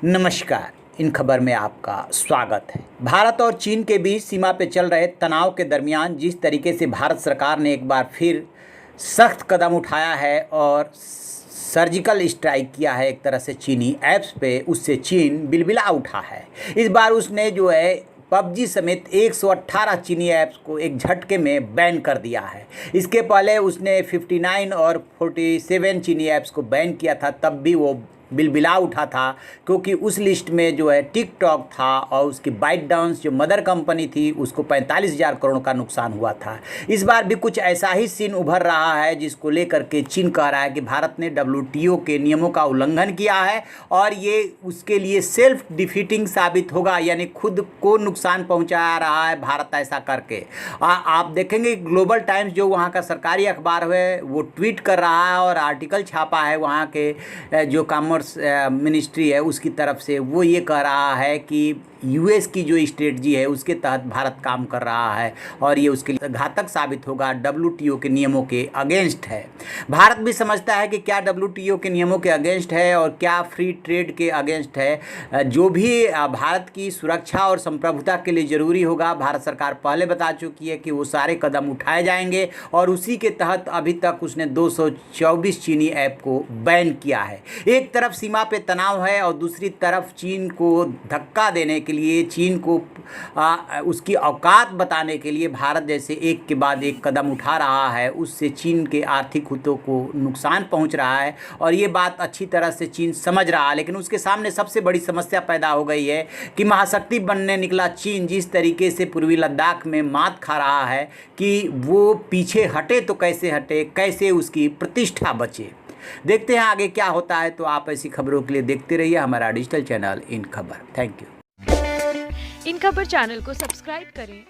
नमस्कार। इन खबर में आपका स्वागत है। भारत और चीन के बीच सीमा पर चल रहे तनाव के दरमियान जिस तरीके से भारत सरकार ने एक बार फिर सख्त कदम उठाया है और सर्जिकल स्ट्राइक किया है एक तरह से चीनी ऐप्स पे, उससे चीन बिलबिला उठा है। इस बार उसने जो है पबजी समेत 118 चीनी ऐप्स को एक झटके में बैन कर दिया है। इसके पहले उसने 59 और 47 चीनी ऐप्स को बैन किया था, तब भी वो बिलबिला उठा था, क्योंकि उस लिस्ट में जो है टिकटॉक था और उसकी बाइट डांस जो मदर कंपनी थी उसको 45,000 करोड़ का नुकसान हुआ था। इस बार भी कुछ ऐसा ही सीन उभर रहा है जिसको लेकर के चीन कह रहा है कि भारत ने WTO के नियमों का उल्लंघन किया है और ये उसके लिए सेल्फ डिफीटिंग साबित होगा, यानी खुद को नुकसान पहुंचा रहा है भारत ऐसा करके। आप देखेंगे ग्लोबल टाइम्स जो वहाँ का सरकारी अखबार है वो ट्वीट कर रहा है और आर्टिकल छापा है वहाँ के जो कॉमर्स मिनिस्ट्री है उसकी तरफ से। वो ये कह रहा है कि US की जो स्ट्रेटजी है उसके तहत भारत काम कर रहा है और ये उसके लिए घातक साबित होगा, WTO के नियमों के अगेंस्ट है। भारत भी समझता है कि क्या WTO के नियमों के अगेंस्ट है और क्या फ्री ट्रेड के अगेंस्ट है। जो भी भारत की सुरक्षा और संप्रभुता के लिए ज़रूरी होगा, भारत सरकार पहले बता चुकी है कि वो सारे कदम उठाए जाएंगे और उसी के तहत अभी तक उसने 224 चीनी ऐप को बैन किया है। एक तरफ सीमा पे तनाव है और दूसरी तरफ चीन को धक्का देने के लिए, चीन को उसकी औकात बताने के लिए भारत जैसे एक के बाद एक कदम उठा रहा है, उससे चीन के आर्थिक हितों को नुकसान पहुंच रहा है और ये बात अच्छी तरह से चीन समझ रहा है। लेकिन उसके सामने सबसे बड़ी समस्या पैदा हो गई है कि महाशक्ति बनने निकला चीन जिस तरीके से पूर्वी लद्दाख में मात खा रहा है कि वो पीछे हटे तो कैसे हटे, कैसे उसकी प्रतिष्ठा बचे। देखते हैं आगे क्या होता है। तो आप ऐसी खबरों के लिए देखते रहिए हमारा डिजिटल चैनल इन खबर। Thank you. इन खबर चैनल को सब्सक्राइब करें।